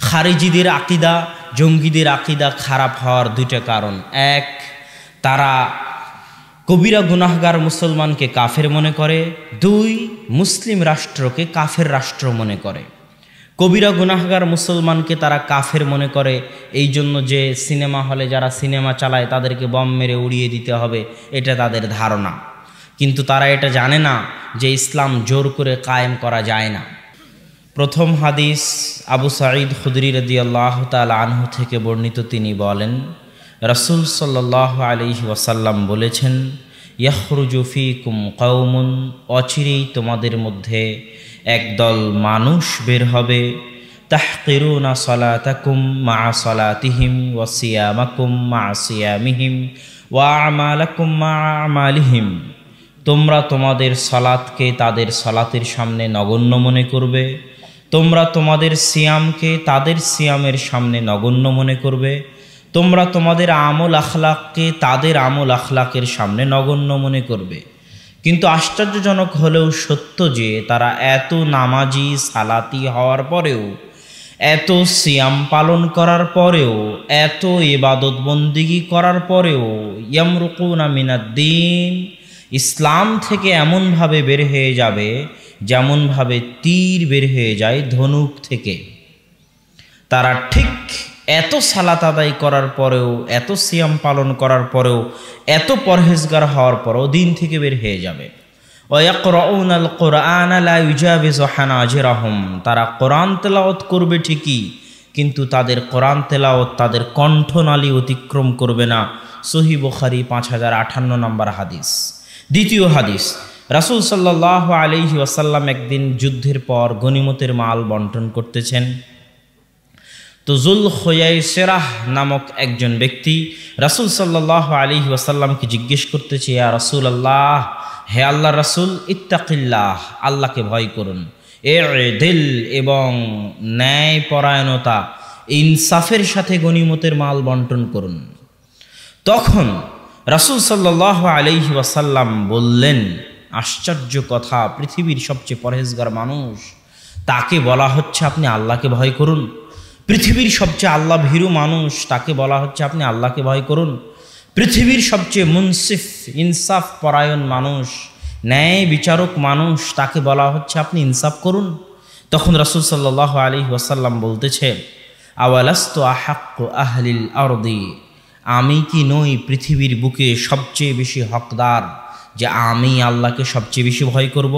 খারিজিদের আকিদা, জঙ্গিদের আকিদা খারাপ হওয়ার দুইটা কারণ। এক, তারা কবিরা গুনাহগার মুসলমানকে কাফের মনে করে। দুই, মুসলিম রাষ্ট্রকে কাফের রাষ্ট্র মনে করে। কবিরা গুনাহগার মুসলমানকে তারা কাফের মনে করে এই জন্য যে সিনেমা হলে যারা সিনেমা চালায় তাদেরকে বম মেরে উড়িয়ে দিতে হবে, এটা তাদের ধারণা। কিন্তু তারা এটা জানে না যে ইসলাম জোর করে কায়েম করা যায় না। প্রথম হাদিস আবু সাঈদ খুদরি রাদিয়াল্লাহু তাআলা আনহু থেকে বর্ণিত। তিনি বলেন, রাসূল সাল্লাল্লাহু আলাইহি ওয়াসাল্লাম বলেছেন, ইয়াখরুজু ফীকুম কওমুন, অচিরেই তোমাদের মধ্যে একদল মানুষ বের হবে, তাহকিরুনা সালাতাকুম মা সালাতিহিম ওয়া সিয়ামাকুম মা সিয়ামিহিম ওয়া আমালাকুম মা আমালিহিম। তোমরা তোমাদের সালাতকে তাদের সালাতের সামনে নগণ্য মনে করবে, তোমরা তোমাদের সিয়ামকে তাদের সিয়ামের সামনে নগণ্য মনে করবে, তোমরা তোমাদের আমল আখলাককে তাদের আমল আখলাকের সামনে নগণ্য মনে করবে। কিন্তু আশ্চর্যজনক হলেও সত্য যে তারা এত নামাজি সালাতি হওয়ার পরেও, এত সিয়াম পালন করার পরেও, এত ইবাদত বন্দিগি করার পরেও ইয়ামরুকুনা মিনাদ্দিন, ইসলাম থেকে এমনভাবে বের হয়ে যাবে যেমনভাবে তীর বের হয়ে যায় ধনুক থেকে। তারা ঠিক এত সালাত আদায় করার পরেও, এত সিয়াম পালন করার পরেও, এত পরহেজগার হওয়ার পরেও দিন থেকে বের হয়ে যাবে। ওয়ায়াকরাউনাল কুরআনা লা ইউজাবিজু হানাজিরাহুম, তারা কোরআন তেলাওয়াত করবে ঠিকই, কিন্তু তাদের কোরআন তেলাওয়াত তাদের কণ্ঠনালী অতিক্রম করবে না। সহিহ বুখারী 5058 নম্বর হাদিস। দ্বিতীয় হাদিস, রাসূল সাল্লাল্লাহু আলাইহি ওয়াসাল্লাম একদিন যুদ্ধের পর গনিমতের মাল বন্টন করতেছেন। তো যুল খুয়াইসিরাহ নামক একজন ব্যক্তি রাসূল সাল্লাল্লাহু আলাইহি ওয়াসাল্লামকে জিজ্ঞেস করতেছে, ইয়া রাসূলুল্লাহ, হে আল্লাহর রাসূল, ইত্তাকিল্লাহ, আল্লাহকে ভয় করুন, ইদিল, এবং ন্যায় পরায়ণতা, ইনসাফের সাথে গনিমতের মাল বন্টন করুন। তখন রাসূল সাল্লাল্লাহু আলাইহি ওয়াসাল্লাম বললেন, আশ্চর্য কথা, পৃথিবীর সবচেয়ে পরহেজগার মানুষ, তাকে বলা হচ্ছে আপনি আল্লাহকে ভয় করুন। পৃথিবীর সবচেয়ে আল্লাহ ভীরু মানুষ, তাকে বলা হচ্ছে আপনি আল্লাহকে ভয় করুন। পৃথিবীর সবচেয়ে মুনসিফ, ইনসাফ পরায়ণ মানুষ, ন্যায় বিচারক মানুষ, তাকে বলা হচ্ছে আপনি ইনসাফ করুন। তখন রাসূল সাল্লাল্লাহু আলাইহি ওয়াসাল্লাম বলতেছে, আওয়ালাস্তু আহাক্কু আহলিল আরদি, আমি কি নই পৃথিবীর বুকে সবচেয়ে বেশি হকদার যে আমি আল্লাহকে সবচেয়ে বেশি ভয় করব?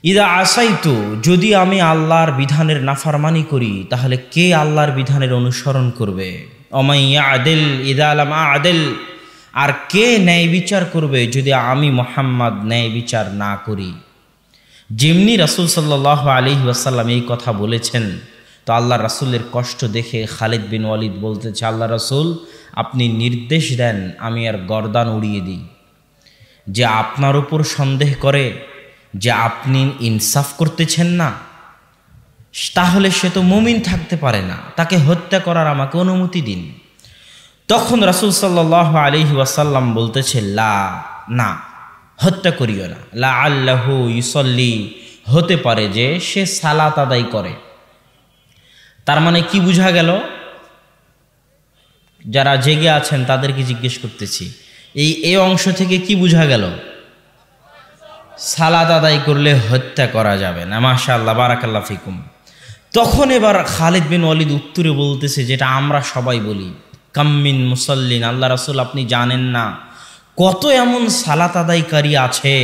ইদা আসাইতু, যদি আমি আল্লাহর বিধানের নাফরমানি করি তাহলে কে আল্লাহর বিধানের অনুসরণ করবে? অমাইয়া আদিল ইদা লাম আদিল, আর কে ন্যায় বিচার করবে যদি আমি মুহাম্মদ ন্যায় বিচার না করি? যেমনি রাসূল সাল্লাল্লাহু আলাইহি ওয়াসাল্লাম এই কথা বলেছেন, তো আল্লাহ রাসূলের কষ্ট দেখে খালিদ বিন ওয়ালিদ বলতেছে, আল্লাহ রাসূল, আপনি নির্দেশ দেন আমি আর গর্দান উড়িয়ে দিই। যে আপনার উপর সন্দেহ করে যে আপনি ইনসাফ করতেছেন না, তাহলে সে তো মুমিন থাকতে পারে না, তাকে হত্যা করার আমাকে অনুমতি দিন। তখন রাসূল সাল্লাল্লাহু আলাইহি ওয়াসাল্লাম বলতেছে, লা, না, হত্যা করিও না। লা আল্লাহু ইউসাল্লি, হতে পারে যে সে সালাত আদায় করে। তার মানে কি বোঝা গেল? যারা জেগে আছেন তাদেরকে জিজ্ঞেস করতেছি, এই অংশ থেকে কি বোঝা গেল? সালাত আদায় করলে হত্যা করা যাবে না। মাশাআল্লাহ, বারাকাল্লাহ ফিকুম। তখন এবার খালিদ বিন ওয়ালিদ উত্তরে বলতেছে, যেটা আমরা সবাই বলি, কাম্মিন মুসাল্লিন, আল্লাহ রাসূল আপনি জানেন না কত এমন সালাত আদায়কারী আছে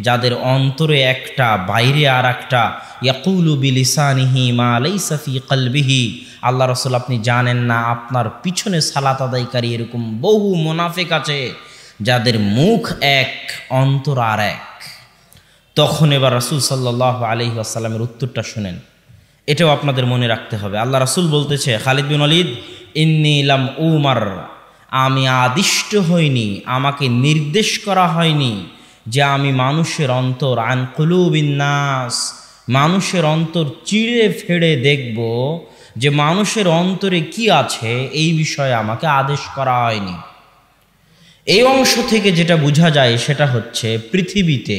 যাদের অন্তরে একটা, বাইরে আর একটা, ইয়াকুলু বিলিসানিহি মা লাইসা ফি কলবিহি। আল্লাহ রাসূল আপনি জানেন না আপনার পিছনে সালাত আদায়কারী এরকম বহু মুনাফিক আছে যাদের মুখ এক, অন্তর আর এক। তখন এবার রাসূল সাল্লাল্লাহু আলাইহি ওয়াসাল্লামের উত্তরটা শুনেন, এটাও আপনাদের মনে রাখতে হবে। আল্লাহ রাসূল বলতেছে, খালিদ বিন ওয়ালিদ, ইন্নী লাম উমার, আমি আদিষ্ট হইনি, আমাকে নির্দেশ করা হয়নি যে আমি মানুষের অন্তর, আন কুলুবিন নাস, মানুষের অন্তর চিড়ে ফেড়ে দেখব যে মানুষের অন্তরে কি আছে, এই বিষয়ে আমাকে আদেশ করা হয়নি। এই অংশ থেকে যেটা বোঝা যায় সেটা হচ্ছে, পৃথিবীতে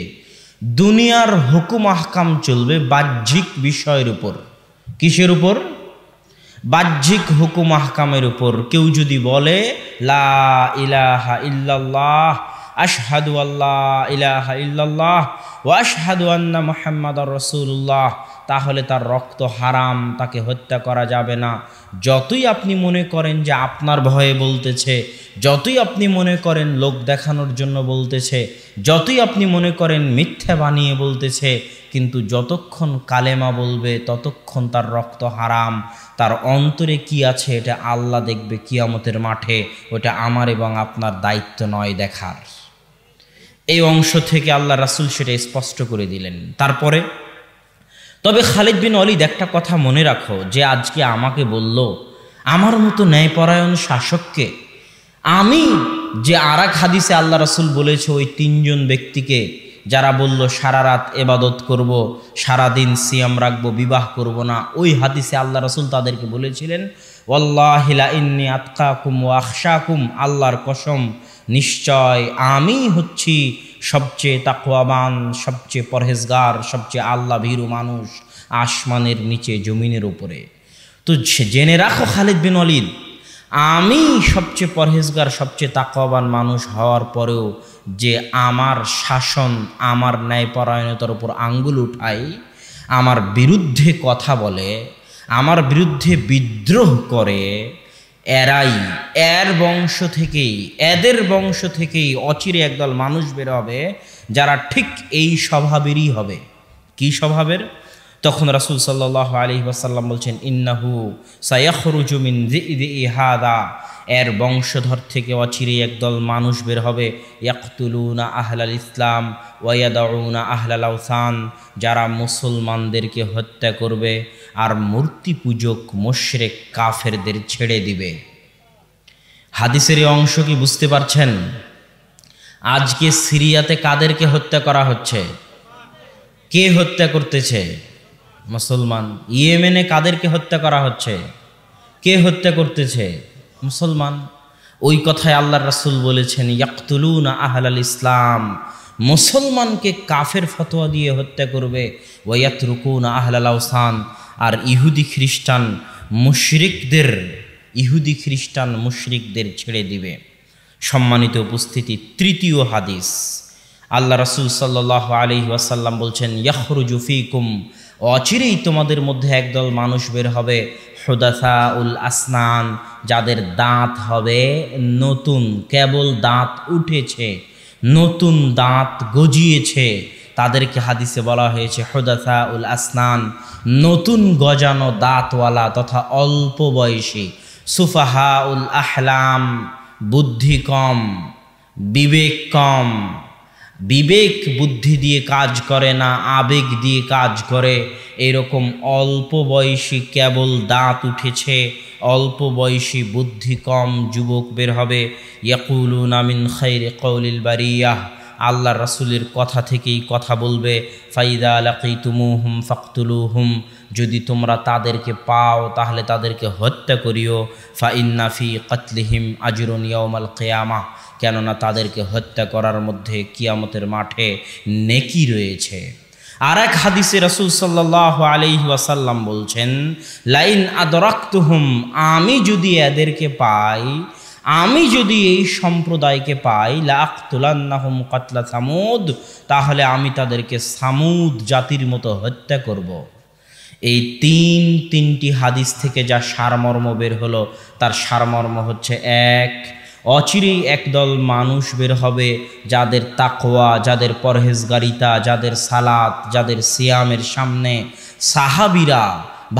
দুনিয়ার হুকুম আহকাম চলবে বাহ্যিক বিষয়ের উপর। কিসের উপর? বাহ্যিক হুকুম আহকামের উপর কেউ যদি বলে লা ইলাহা ইল্লাল্লাহ, আশহাদু আল্লা ইলাহা ইল্লাল্লাহ ওয়া আশহাদু আন্না মুহাম্মাদার রাসূলুল্লাহ, তাহলে তার রক্ত হারাম, তাকে হত্যা করা যাবে না। যতই আপনি মনে করেন যে আপনার ভয়ে বলতেছে, যতই আপনি মনে করেন লোক দেখানোর জন্য বলতেছে, যতই আপনি মনে করেন মিথ্যা বানিয়ে বলতেছে, কিন্তু যতক্ষণ কালেমা বলবে ততক্ষণ তার রক্ত হারাম। তার অন্তরে কি আছে এটা আল্লাহ দেখবে কিয়ামতের মাঠে, ওটা আমার এবং আপনার দায়িত্ব নয় দেখার। এই অংশ থেকে আল্লাহ রাসূল সেটা স্পষ্ট করে দিলেন। তারপরে তবে খালিদ বিন ওয়ালিদ একটা কথা মনে রাখো, যে আজকে আমাকে বলল আমার মতো ন্যায়পরায়ণ শাসককে, আমি যে আর এক হাদিসে আল্লাহ রাসূল বলেছে ওই তিনজন ব্যক্তিকে যারা বলল সারা রাত ইবাদত করব, সারাদিন সিয়াম রাখবো, বিবাহ করব না, ওই হাদিসে আল্লাহ রাসূল তাদেরকে বলেছিলেন ওয়াল্লাহি লা ইন্নী আতকাকুম ওয়া আখশাকুম, আল্লাহর কসম নিশ্চয় আমি হচ্ছি সবচেয়ে তাকওয়াবান, সবচেয়ে পরহেজগার, সবচেয়ে আল্লাহ ভীরু মানুষ আসমানের নিচে জমিনের উপরে। তো জেনে রাখো খালিদ বিন ওয়ালিদ, আমি সবচেয়ে পরহেজগার, সবচেয়ে তাকওয়াবান মানুষ হওয়ার পরেও যে আমার শাসন, আমার ন্যায়পরায়ণতার উপর আঙ্গুল উঠায়, আমার বিরুদ্ধে কথা বলে, আমার বিরুদ্ধে বিদ্রোহ করে, এরাই, এর বংশ থেকেই, এদের বংশ থেকেই অচিরে একদল মানুষ বের হবে যারা ঠিক এই স্বভাবেরই হবে। কি স্বভাবের? তখন রাসূল সাল্লাল্লাহু আলাইহি ওয়াসাল্লাম বলছেন ইন্নাহু সায়াখরুজু মিন যিদি হাদা, এর বংশধর থেকে অচিরে একদল মানুষ বের হবে ইয়াকতুলুনা আহলাল ইসলাম ওয়া ইয়াদাউনা আহলাল আওসান, যারা মুসলমানদেরকে হত্যা করবে আর মূর্তি পূজক মুশরিক কাফেরদের ছেড়ে দিবে। হাদিসের এই অংশ কি বুঝতে পারছেন? আজকে সিরিয়াতে কাদেরকে হত্যা করা হচ্ছে? কে হত্যা করতেছে? মুসলমান। ইয়েমেনে কাদেরকে হত্যা করা হচ্ছে? কে হত্যা করতেছে? মুসলমান। ওই কথায় আল্লাহর রাসূল বলেছেন ইয়াকতুলুনা আহলাল ইসলাম, মুসলমানকে কাফের ফতোয়া দিয়ে হত্যা করবে, ওয়া ইয়াতরুকুনা আহলাল আওসান, আর ইহুদি খ্রিস্টান মুশরিকদের ছেড়ে দিবে। সম্মানিত উপস্থিতি, তৃতীয় হাদিস, আল্লাহ রাসূল সাল্লাল্লাহু আলাইহি ওয়াসাল্লাম বলছেন ইয়াখরুজু ফীকুম, অচিরেই তোমাদের মধ্যে একদল মানুষ বের হবে হুদাসাউল আসনান, যাদের দাঁত হবে নতুন, কেবল দাঁত উঠেছে, নতুন দাঁত গজিয়েছে, তাদেরকে হাদিসে বলা হয়েছে হুদাসাউল আসনান, নতুন গজানো দাঁতওয়ালা তথা অল্প বয়সী। সুফাহাউল আহলাম, বুদ্ধি কম, বিবেক কম, বিবেক বুদ্ধি দিয়ে কাজ করে না, আবেগ দিয়ে কাজ করে, এরকম অল্প বয়সী, কেবল দাঁত উঠেছে, অল্প বয়সী, বুদ্ধি কম যুবক বের হবে। ইয়াকুলুনা মিন খায়রি কওলিল বারিয়াহ, আল্লাহ রাসূলের কথা থেকেই কথা বলবে। ফাইদা লাকিতুমুহুম ফাকতুলুহুম, যদি তোমরা তাদেরকে পাও তাহলে তাদেরকে হত্যা করিও। ফা ইন্না ফি কাতলিহিম আজরুন ইয়াউমাল কিয়ামাহ, কেননা তাদেরকে হত্যা করার মধ্যে কিয়ামতের মাঠে নেকি রয়েছে। আর এক হাদিসে রাসূল সাল্লাল্লাহু আলাইহি ওয়াসাল্লাম বলছেন লাইন আদরাকতুহুম, আমি যদি এদেরকে পাই, আমি যদি এই সম্প্রদায়কে পাই, লাআকতুলান্নাহুম কাতলা সামুদ, তাহলে আমি তাদেরকে সামুদ জাতির মতো হত্যা করব। এই তিনটি হাদিস থেকে যা সারমর্ম বের হলো, তার সারমর্ম হচ্ছে এক, অচিরেই একদল মানুষ বের হবে যাদের তাকওয়া, যাদের পরহেজগারিতা, যাদের সালাত, যাদের সিয়ামের সামনে সাহাবীরা,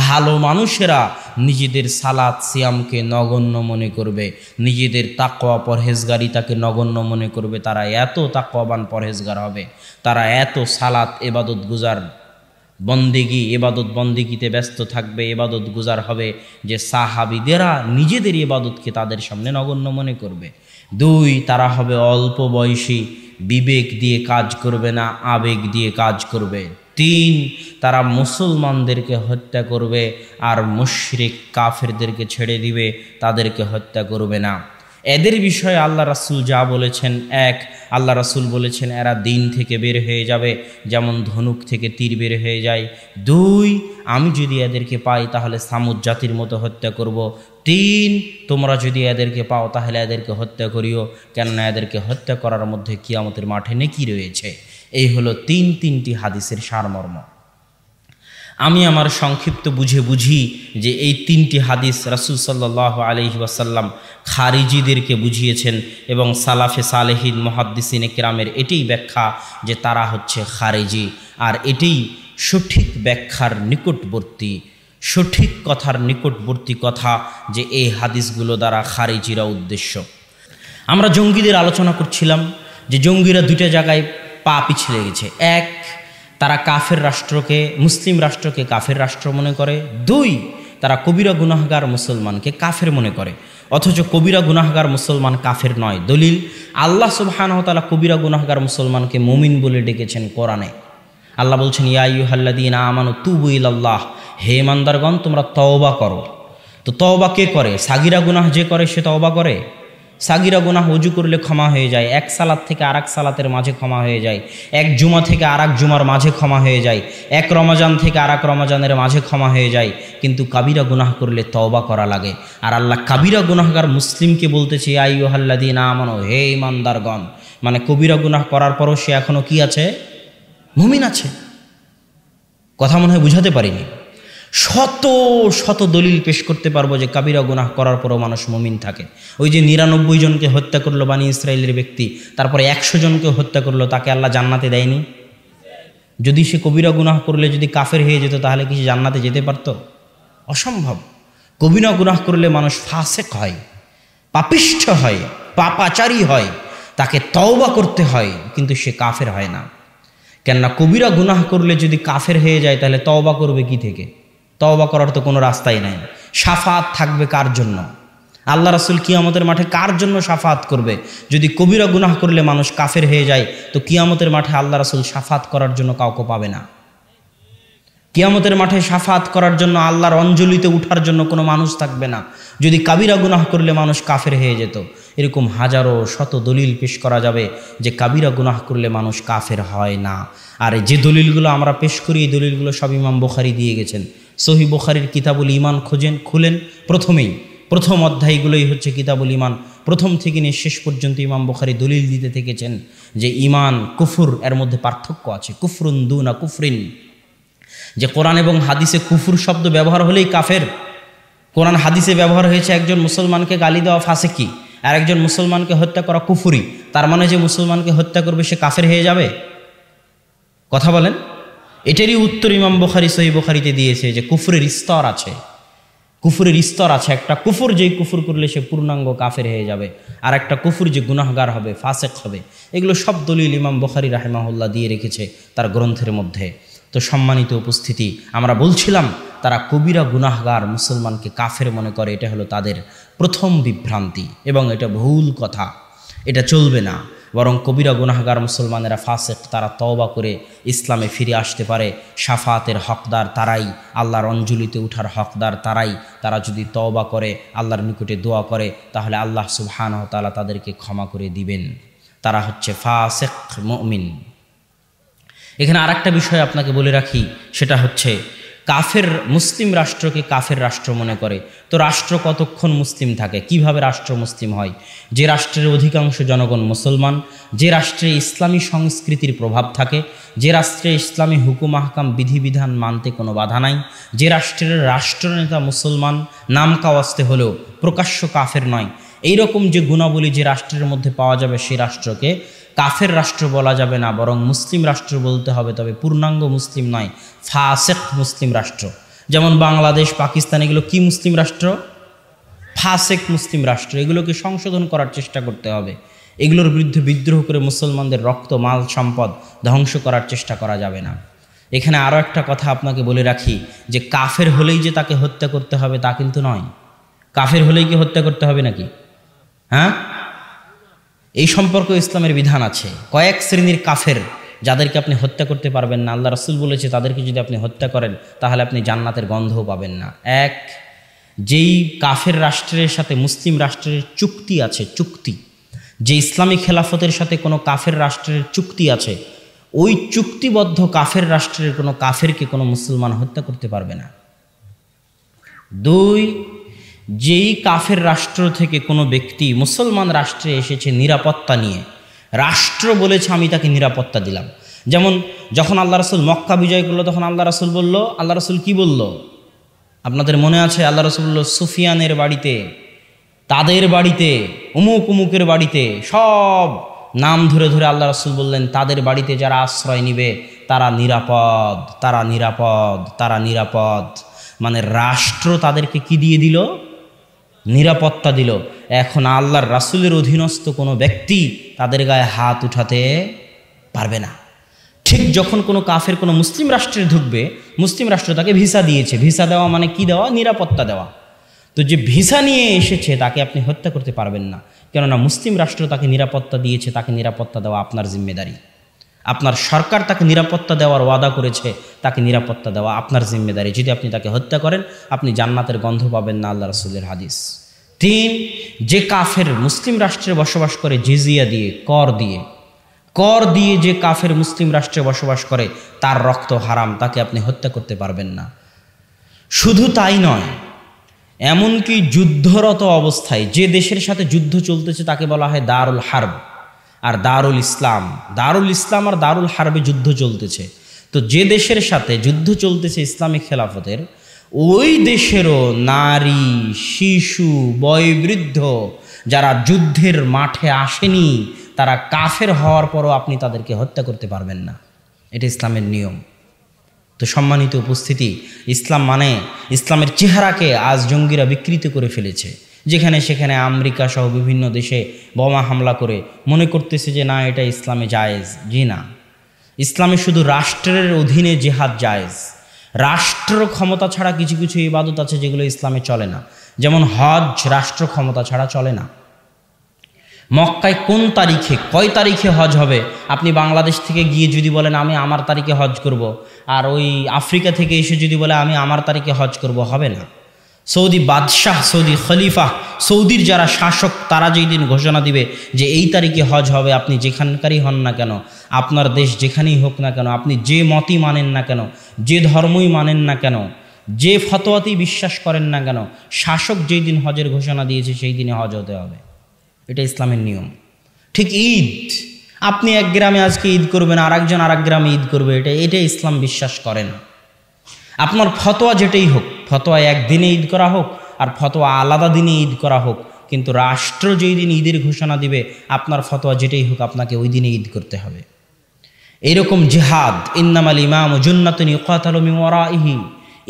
ভালো মানুষেরা নিজেদের সালাত সিয়ামকে নগণ্য মনে করবে, নিজেদের তাকওয়া পরহেজগারিতাকে নগণ্য মনে করবে। তারা এত তাকওয়াবান পরহেজগার হবে, তারা এত সালাত ইবাদত গুজার, বন্দেগি ইবাদত বন্দেগিতে ব্যস্ত থাকবে, ইবাদত গুজার হবে, যে সাহাবীদেরা নিজেদের ইবাদতকে তাদের সামনে নগণ্য মনে করবে। দুই, তারা হবে অল্প বয়সী, বিবেক দিয়ে কাজ করবে না, আবেগ দিয়ে কাজ করবে। তিন, তারা মুসলমানদেরকে হত্যা করবে আর মুশরিক কাফেরদেরকে ছেড়ে দিবে, তাদেরকে হত্যা করবে না। এদের বিষয়ে আল্লাহ রাসূল যা বলেছেন, এক, আল্লাহ রাসূল বলেছেন এরা দিন থেকে বের হয়ে যাবে যেমন ধনুক থেকে তীর বের হয়ে যায়। দুই, আমি যদি এদেরকে পাই তাহলে সামুদ জাতির মতো হত্যা করব। তিন, তোমরা যদি এদেরকে পাও তাহলে এদেরকে হত্যা করিও, কেননা এদেরকে হত্যা করার মধ্যে কিয়ামতের মাঠে নেকি রয়েছে। এই হলো তিনটি হাদিসের সারমর্ম। আমি আমার সংক্ষিপ্ত বুঝি যে এই তিনটি হাদিস রাসূল সাল্লাল্লাহু আলাইহি ওয়াসাল্লাম খারিজিদেরকে বুঝিয়েছেন এবং সালাফে সালেহিন মুহাদ্দিসিনে কেরামের এটাই ব্যাখ্যা যে তারা হচ্ছে খারিজি। আর এটাই সঠিক ব্যাখ্যার নিকটবর্তী, সঠিক কথার নিকটবর্তী কথা যে এই হাদিসগুলো দ্বারা খারিজিরা উদ্দেশ্য। আমরা জঙ্গিদের আলোচনা করছিলাম যে জঙ্গিরা দুইটা জায়গায় পা পিছলে গেছে। এক, তারা কাফের রাষ্ট্রকে, মুসলিম রাষ্ট্রকে কাফের রাষ্ট্র মনে করে। দুই, তারা কবিরা গুনাহগার মুসলমানকে কাফের মনে করে, অথচ কবিরা গুনাহগার মুসলমান কাফের নয়। দলিল, আল্লাহ সুবহানাহু ওয়া তাআলা কবিরা গুনাহগার মুসলমানকে মুমিন বলে ডেকেছেন কোরআনে। আল্লাহ বলছেন ইয়া আইয়ুহাল্লাযীনা আমানু তুবু ইলাল্লাহ, হে ইমানদারগণ তোমরা তওবা করো। তো তওবা কে করে? সাগিরা গুনাহ যে করে সে তওবা করে? সাগিরা গুনাহ ওযু করলে ক্ষমা হয়ে যায়, এক সালাত থেকে আরেক সালাতের মাঝে ক্ষমা হয়ে যায়, এক জুমা থেকে আরেক জুমার মাঝে ক্ষমা হয়ে যায়, এক রমজান থেকে আরেক রমজানের মাঝে ক্ষমা হয়ে যায়। কিন্তু কাবিরা গুনাহ করলে তওবা করা লাগে। আর আল্লাহ কাবিরা গুনাহগার মুসলিমকে বলতেছে ইয়া আইয়ুহাল্লাযীনা আমানু, হে ইমানদারগণ, মানে কবিরা গুনাহ করার পরও সে এখনো কি আছে? মুমিন আছে। কথা মনে হয় বুঝাতে পারিনি। শত শত দলিল পেশ করতে পারবো যে কাবিরা গুনাহ করার পরও মানুষ মুমিন থাকে। ওই যে 99 জনকে হত্যা করলো বানি ইসরায়েলের ব্যক্তি, তারপরে 100 জনকে হত্যা করলো, তাকে আল্লাহ জান্নাতে দেয়নি? যদি সে কবিরা গুনাহ করলে যদি কাফের হয়ে যেত তাহলে কি সে জান্নাতে যেতে পারত? অসম্ভব। কবিরা গুনাহ করলে মানুষ ফাসেক হয়, পাপিষ্ঠ হয়, পাপাচারী হয়, তাকে তওবা করতে হয়, কিন্তু সে কাফের হয় না। কেননা কবিরা গুনাহ করলে যদি কাফের হয়ে যায় তাহলে তওবা করবে কি থেকে? তওবা করার তো কোনো রাস্তাই নাই। শাফাত থাকবে কার জন্য? আল্লাহ রাসূল কিয়ামতের মাঠে কার জন্য শাফাত করবে? যদি কবিরা গুনাহ করলে মানুষ কাফের হয়ে যায় তো কিয়ামতের মাঠে আল্লাহ রাসূল শাফাত করার জন্য কাউকে পাবে না। কিয়ামতের মাঠে শাফাত করার জন্য, আল্লাহর অঞ্জলিতে উঠার জন্য কোনো মানুষ থাকবে না যদি কাবিরা গুনাহ করলে মানুষ কাফের হয়ে যেত। এরকম হাজারো শত দলিল পেশ করা যাবে যে কাবিরা গুনাহ করলে মানুষ কাফের হয় না। আর যে দলিলগুলো আমরা পেশ করি এই দলিলগুলো সব ইমাম বুখারী দিয়ে গেছেন। সহিহ বুখারীর কিতাবুল ঈমান খুলেন, প্রথম অধ্যায়গুলোই হচ্ছে কিতাবুল ঈমান। প্রথম থেকে নিয়ে শেষ পর্যন্ত ইমাম বুখারী দলিল দিতে থেকেছেন যে ঈমান কুফর এর মধ্যে পার্থক্য আছে। কুফরুন দুনা কুফরিন, যে কোরআন এবং হাদিসে কুফুর শব্দ ব্যবহার হলেই কাফের। কোরআন হাদিসে ব্যবহার হয়েছে একজন মুসলমানকে গালি দেওয়া ফাসিকি, আর একজন মুসলমানকে হত্যা করা কুফুরি। তার মানে যে মুসলমানকে হত্যা করবে সে কাফের হয়ে যাবে? কথা বলেন। এটারই উত্তর ইমাম বুখারী সহিহ বুখারীতে দিয়েছে যে কুফরের স্তর আছে, কুফরের স্তর আছে। একটা কুফর যেই কুফর করলে সে পূর্ণাঙ্গ কাফের হয়ে যাবে, আর একটা কুফর যে গুনাহগার হবে, ফাসেক হবে। এগুলো সব দলিল ইমাম বুখারী রাহিমাহুল্লাহ দিয়ে রেখেছে তার গ্রন্থের মধ্যে। তো সম্মানিত উপস্থিতি, আমরা বলছিলাম তারা কবিরা গুনাহগার মুসলমানকে কাফের মনে করে। এটা হলো তাদের প্রথম বিভ্রান্তি এবং এটা ভুল কথা, এটা চলবে না। বরং কবিরা গুনাহগার মুসলমানেরা ফাসেক, তারা তওবা করে ইসলামে ফিরে আসতে পারে। শাফাতের হকদার তারাই, আল্লাহর অঞ্জলিতে উঠার হকদার তারাই। তারা যদি তওবা করে, আল্লাহর নিকটে দোয়া করে, তাহলে আল্লাহ সুবহানাহু ওয়া তাআলা তাদেরকে ক্ষমা করে দিবেন। তারা হচ্ছে ফাসেক মুমিন। এখানে আরেকটা বিষয় আপনাকে বলে রাখি, সেটা হচ্ছে কাফের মুসলিম রাষ্ট্রকে কাফের রাষ্ট্র মনে করে। তো রাষ্ট্র কতক্ষণ মুসলিম থাকে? কিভাবে রাষ্ট্র মুসলিম হয়? যে রাষ্ট্রের অধিকাংশ জনগণ মুসলমান, যে রাষ্ট্রে ইসলামী সংস্কৃতির প্রভাব থাকে, যে রাষ্ট্রে ইসলামী হুকুম আহকাম বিধিবিধান মানতে কোনো বাধা নাই, যে রাষ্ট্রের রাষ্ট্রনেতা মুসলমান, নাম কাওয়াস্তে হলেও প্রকাশ্য কাফের নয়, এইরকম যে গুণাবলী যে রাষ্ট্রের মধ্যে পাওয়া যাবে সেই রাষ্ট্রকে কাফের রাষ্ট্র বলা যাবে না, বরং মুসলিম রাষ্ট্র বলতে হবে। তবে পূর্ণাঙ্গ মুসলিম নয়, ফাসেক মুসলিম রাষ্ট্র। যেমন বাংলাদেশ, পাকিস্তান, এগুলো কি মুসলিম রাষ্ট্র? ফাসেক মুসলিম রাষ্ট্র। এগুলোকে সংশোধন করার চেষ্টা করতে হবে। এগুলোর বিরুদ্ধে বিদ্রোহ করে মুসলমানদের রক্ত, মাল, সম্পদ ধ্বংস করার চেষ্টা করা যাবে না। এখানে আরও একটা কথা আপনাকে বলে রাখি যে কাফের হলেই যে তাকে হত্যা করতে হবে তা কিন্তু নয়। কাফের হলেই কি হত্যা করতে হবে নাকি? হ্যাঁ, এই সম্পর্কে ইসলামের বিধান আছে। কয়েক শ্রেণীর কাফের যাদেরকে আপনি হত্যা করতে পারবেন না, আল্লাহ রাসূল বলেছে তাদেরকে যদি আপনি হত্যা করেন তাহলে আপনি জান্নাতের গন্ধও পাবেন না। এক, যেই কাফের রাষ্ট্রের সাথে মুসলিম রাষ্ট্রের চুক্তি আছে, চুক্তি, যে ইসলামী খেলাফতের সাথে কোনো কাফের রাষ্ট্রের চুক্তি আছে, ওই চুক্তিবদ্ধ কাফের রাষ্ট্রের কোনো কাফেরকে কোনো মুসলমান হত্যা করতে পারবে না। 2, যেই কাফের রাষ্ট্র থেকে কোনো ব্যক্তি মুসলমান রাষ্ট্রে এসেছে নিরাপত্তা নিয়ে, রাষ্ট্র বলেছে আমি তাকে নিরাপত্তা দিলাম। যেমন যখন আল্লাহ রাসূল মক্কা বিজয় করলো তখন আল্লাহ রাসূল বলল, আল্লাহ রাসূল কি বলল আপনাদের মনে আছে? আল্লাহ রাসূল বলল সুফিয়ানের বাড়িতে, তাদের বাড়িতে, উমুক উমুকের বাড়িতে, সব নাম ধরে ধরে আল্লাহ রাসূল বললেন তাদের বাড়িতে যারা আশ্রয় নিবে তারা নিরাপদ, তারা নিরাপদ, তারা নিরাপদ। মানে রাষ্ট্র তাদেরকে কি দিয়ে দিল? নিরাপত্তা দিল। এখন আল্লাহর রাসূলের অধীনস্থ কোনো ব্যক্তি তাদের গায়ে হাত উঠাতে পারবে না। ঠিক যখন কোনো কাফের কোনো মুসলিম রাষ্ট্রে ঢুকবে, মুসলিম রাষ্ট্র তাকে ভিসা দিয়েছে। ভিসা দেওয়া মানে কি দেওয়া? নিরাপত্তা দেওয়া। তো যে ভিসা নিয়ে এসেছে তাকে আপনি হত্যা করতে পারবেন না, কেননা মুসলিম রাষ্ট্র তাকে নিরাপত্তা দিয়েছে। তাকে নিরাপত্তা দেওয়া আপনার জিম্মেদারি। আপনার সরকার তাকে নিরাপত্তা দেওয়ার ওয়াদা করেছে, তাকে নিরাপত্তা দেওয়া আপনার জিম্মেদারি। যদি আপনি তাকে হত্যা করেন আপনি জান্নাতের গন্ধ পাবেন না, আল্লাহ রাসূলের হাদিস। 3, যে কাফের মুসলিম রাষ্ট্রে বসবাস করে জিজিয়া দিয়ে, কর দিয়ে যে কাফের মুসলিম রাষ্ট্রে বসবাস করে তার রক্ত হারাম, তাকে আপনি হত্যা করতে পারবেন না। শুধু তাই নয়, এমনকি যুদ্ধরত অবস্থায় যে দেশের সাথে যুদ্ধ চলতেছে তাকে বলা হয় দারুল হারব আর দারুল ইসলাম। দারুল ইসলাম আর দারুল হারবে যুদ্ধ চলতেছে। তো যে দেশের সাথে যুদ্ধ চলতেছে ইসলামিক খেলাফতের, ওই দেশেরও নারী, শিশু, বয়োবৃদ্ধ যারা যুদ্ধের মাঠে আসেনি তারা কাফের হওয়ার পরও আপনি তাদেরকে হত্যা করতে পারবেন না। এটা ইসলামের নিয়ম। তো সম্মানিত উপস্থিতি, ইসলাম মানে ইসলামের চেহারাকে আজ জঙ্গিরা বিকৃত করে ফেলেছে। যেখানে সেখানে আমেরিকা সহ বিভিন্ন দেশে বোমা হামলা করে মনে করতেছে যে না, এটা ইসলামে জায়েজ। জি না, ইসলামে শুধু রাষ্ট্রের অধীনে জিহাদ জায়েজ। রাষ্ট্র ক্ষমতা ছাড়া কিছু কিছু ইবাদত আছে যেগুলো ইসলামে চলে না। যেমন হজ রাষ্ট্র ক্ষমতা ছাড়া চলে না। মক্কায় কোন তারিখে, কয় তারিখে হজ হবে, আপনি বাংলাদেশ থেকে গিয়ে যদি বলেন আমি আমার তারিখে হজ করব, আর ওই আফ্রিকা থেকে এসে যদি বলে আমি আমার তারিখে হজ করব, হবে না। সৌদি বাদশাহ, সৌদি খলিফা, সৌদির যারা শাসক, তারা যেই দিন ঘোষণা দিবে যে এই তারিখে হজ হবে, আপনি যেখানকারই হন না কেন, আপনার দেশ যেখানেই হোক না কেন, আপনি যে মতই মানেন না কেন, যে ধর্মই মানেন না কেন, যে ফতোয়াতেই বিশ্বাস করেন না কেন, শাসক যেই দিন হজের ঘোষণা দিয়েছে সেই দিনে হজ হতে হবে। এটা ইসলামের নিয়ম। ঠিক ঈদ, আপনি এক গ্রামে আজকে ঈদ করবেন, আর একজন আর এক গ্রামে ঈদ করবে, এটা ইসলাম বিশ্বাস করে না। আপনার ফতোয়া যেটাই হোক, ফতোয়া একদিনে ঈদ করা হোক আর ফতোয়া আলাদা দিনে ঈদ করা হোক, কিন্তু রাষ্ট্র যেই দিন ঈদের ঘোষণা দিবে আপনার ফতোয়া যেটাই হোক আপনাকে ওই দিনে ঈদ করতে হবে। এইরকম জিহাদ, ইন্নামাল ইমাম জুন্নাতুন ইউকাতালু মিন ওয়ারাইহি,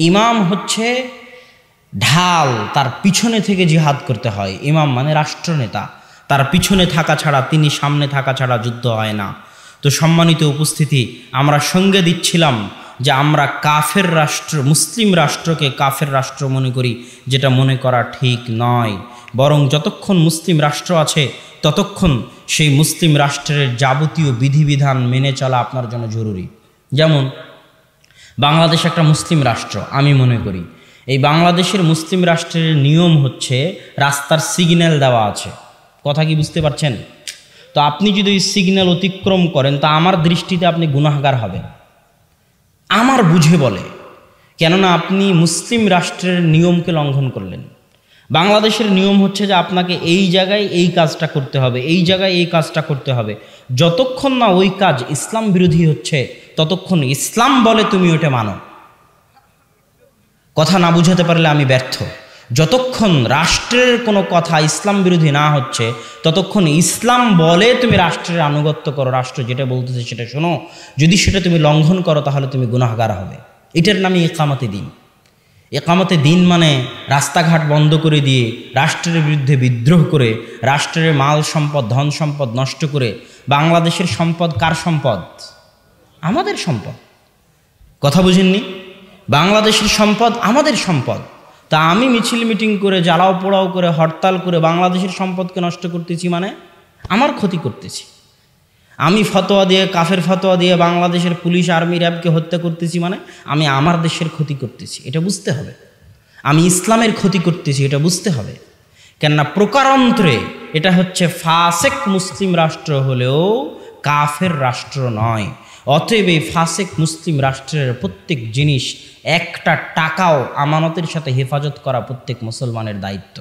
ইমাম হচ্ছে ঢাল, তার পিছনে থেকে জিহাদ করতে হয়। ইমাম মানে রাষ্ট্রনেতা, তার পিছনে থাকা ছাড়া, তিনি সামনে থাকা ছাড়া যুদ্ধ হয় না। তো সম্মানিত উপস্থিতি, আমরা সঙ্গে দিচ্ছিলাম যে আমরা কাফের রাষ্ট্র, মুসলিম রাষ্ট্রকে কাফের রাষ্ট্র মনে করি, যেটা মনে করা ঠিক নয়। বরং যতক্ষণ মুসলিম রাষ্ট্র আছে ততক্ষণ সেই মুসলিম রাষ্ট্রের যাবতীয় বিধিবিধান মেনে চলা আপনার জন্য জরুরি। যেমন বাংলাদেশ একটা মুসলিম রাষ্ট্র, আমি মনে করি এই বাংলাদেশের মুসলিম রাষ্ট্রের নিয়ম হচ্ছে রাস্তার সিগন্যাল দেওয়া আছে। কথা কি বুঝতে পারছেন? তো আপনি যদি ওই সিগন্যাল অতিক্রম করেন তা আমার দৃষ্টিতে আপনি গুনাহগার হবেন, আমার বুঝে বলে, কেননা আপনি মুসলিম রাষ্ট্রের নিয়মকে লঙ্ঘন করলেন। বাংলাদেশের নিয়ম হচ্ছে যে আপনাকে এই জায়গায় এই কাজটা করতে হবে, এই জায়গায় এই কাজটা করতে হবে। যতক্ষণ না ওই কাজ ইসলাম বিরোধী হচ্ছে ততক্ষণ ইসলাম বলে তুমি ওটা মানো। কথা না বুঝাতে পারলে আমি ব্যর্থ। যতক্ষণ রাষ্ট্রের কোনো কথা ইসলাম বিরোধী না হচ্ছে ততক্ষণ ইসলাম বলে তুমি রাষ্ট্রের আনুগত্য করো, রাষ্ট্র যেটা বলতেছে সেটা শোনো। যদি সেটা তুমি লঙ্ঘন করো তাহলে তুমি গুনাহগার হবে। এটার নামই ইকামতে দিন। ইকামতে দিন মানে রাস্তাঘাট বন্ধ করে দিয়ে, রাষ্ট্রের বিরুদ্ধে বিদ্রোহ করে, রাষ্ট্রের মাল সম্পদ, ধন সম্পদ নষ্ট করে। বাংলাদেশের সম্পদ কার সম্পদ? আমাদের সম্পদ। কথা বুঝেননি? বাংলাদেশের সম্পদ আমাদের সম্পদ। তা আমি মিছিল মিটিং করে, জ্বালাও পোড়াও করে, হরতাল করে বাংলাদেশের সম্পদকে নষ্ট করতেছি, মানে আমার ক্ষতি করতেছি। আমি ফতোয়া দিয়ে, কাফের ফতোয়া দিয়ে বাংলাদেশের পুলিশ, আর্মি, র্যাবকে হত্যা করতেছি, মানে আমি আমার দেশের ক্ষতি করতেছি। এটা বুঝতে হবে। আমি ইসলামের ক্ষতি করতেছি, এটা বুঝতে হবে। কেননা প্রকারান্তরে এটা হচ্ছে ফাসেক মুসলিম রাষ্ট্র হলেও কাফের রাষ্ট্র নয়। অতএব এই ফাসেক মুসলিম রাষ্ট্রের প্রত্যেক জিনিস, একটা টাকাও আমানতের সাথে হেফাজত করা প্রত্যেক মুসলমানের দায়িত্ব।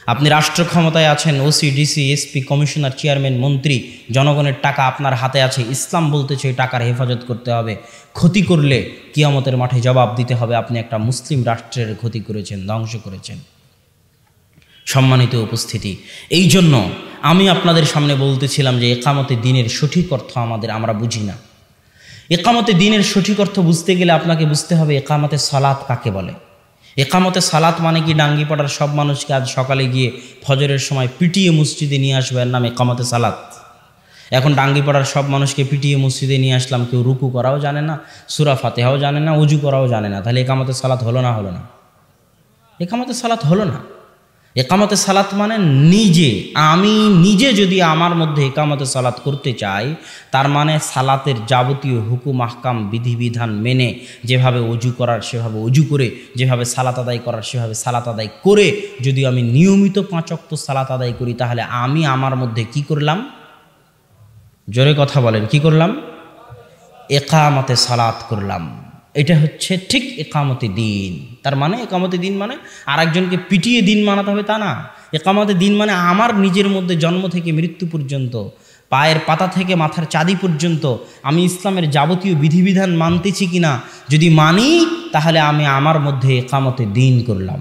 আপনি রাষ্ট্র ক্ষমতায় আছেন, OC, DC, SP, commissioner, chairman, মন্ত্রী, জনগণের টাকা আপনার হাতে আছে। ইসলাম বলতেছে এই টাকার হেফাজত করতে হবে। ক্ষতি করলে কিয়ামতের মাঠে জবাব দিতে হবে, আপনি একটা মুসলিম রাষ্ট্রের ক্ষতি করেছেন, ধ্বংস করেছেন। সম্মানিত উপস্থিতি, এই জন্য আমি আপনাদের সামনে বলতেছিলাম যে একামতে দিনের সঠিক অর্থ আমরা বুঝি না। একামতে দিনের সঠিক অর্থ বুঝতে গেলে আপনাকে বুঝতে হবে একামতে সালাত কাকে বলে। একামতে সালাত মানে কি ডাঙ্গিপাড়ার সব মানুষকে আজ সকালে গিয়ে ফজরের সময় পিটিয়ে মসজিদে নিয়ে আসবে, এর নাম একামতে সালাত। এখন ডাঙ্গিপাড়ার সব মানুষকে পিটিয়ে মসজিদে নিয়ে আসলাম, কেউ রুকু করাও জানে না, সূরা ফাতিহাও জানে না, ওযু করাও জানে না, তাহলে একামতে সালাত হলো না? হলো না। একামতে সালাত হলো না। একামতে সালাত মানে আমি নিজে যদি আমার মধ্যে একামতে সালাত করতে চাই, তার মানে সালাতের যাবতীয় হুকুম আহকাম বিধিবিধান মেনে যেভাবে ওযু করার সেভাবে ওযু করে, যেভাবে সালাত আদায় করার সেভাবে সালাত আদায় করে যদি আমি নিয়মিত 5 ওয়াক্ত সালাত আদায় করি, তাহলে আমি আমার মধ্যে কি করলাম? জোরে কথা বলেন, কি করলাম? একামতে সালাত করলাম। এটা হচ্ছে ঠিক একামতে দিন। তার মানে একামতে দিন মানে আর একজনকে পিটিয়ে দিন মানাতে হবে তা না। একামতে দিন মানে আমার নিজের মধ্যে জন্ম থেকে মৃত্যু পর্যন্ত, পায়ের পাতা থেকে মাথার চাঁদি পর্যন্ত আমি ইসলামের যাবতীয় বিধিবিধান মানতেছি কিনা, যদি মানি তাহলে আমি আমার মধ্যে একামতে দিন করলাম।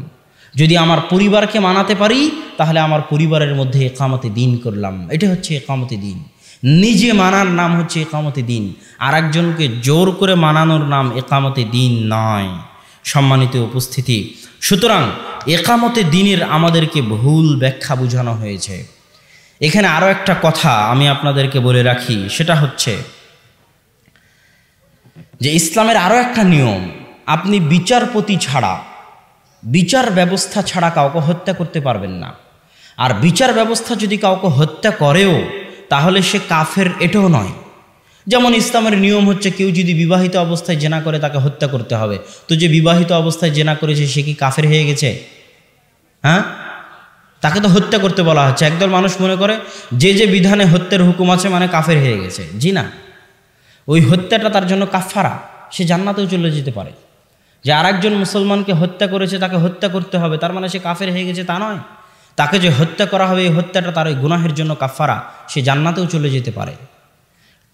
যদি আমার পরিবারকে মানাতে পারি তাহলে আমার পরিবারের মধ্যে একামতে দিন করলাম। এটা হচ্ছে একামতে দিন। নিজে মানার নাম হচ্ছে একামতে দিন, আর একজনকে জোর করে মানানোর নাম একামতে দিন নয়। সম্মানিত উপস্থিতি, সুতরাং একামতে দিনের আমাদেরকে ভুল ব্যাখ্যা বোঝানো হয়েছে। এখানে আরও একটা কথা আমি আপনাদেরকে বলে রাখি, সেটা হচ্ছে যে ইসলামের আরও একটা নিয়ম, আপনি বিচারপতি ছাড়া, বিচার ব্যবস্থা ছাড়া কাউকে হত্যা করতে পারবেন না। আর বিচার ব্যবস্থা যদি কাউকে হত্যা করেও তাহলে সে কাফের, এটাও নয়। যেমন ইসলামের নিয়ম হচ্ছে কেউ যদি বিবাহিত অবস্থায় জেনা করে তাকে হত্যা করতে হবে, তো যে বিবাহিত অবস্থায় জেনা করেছে সে কি কাফের হয়ে গেছে? হ্যাঁ, তাকে তো হত্যা করতে বলা হচ্ছে। একদল মানুষ মনে করে যে বিধানে হত্যার হুকুম আছে মানে কাফের হয়ে গেছে। জি না, ওই হত্যাটা তার জন্য কাফারা, সে জান্নাতেও চলে যেতে পারে। যে আরেকজন মুসলমানকে হত্যা করেছে তাকে হত্যা করতে হবে তার মানে সে কাফের হয়ে গেছে তা নয়। তাকে যে হত্যা করা হবে এই হত্যাটা তার ওই গুনাহের জন্য কাফারা, সে জান্নাতেও চলে যেতে পারে।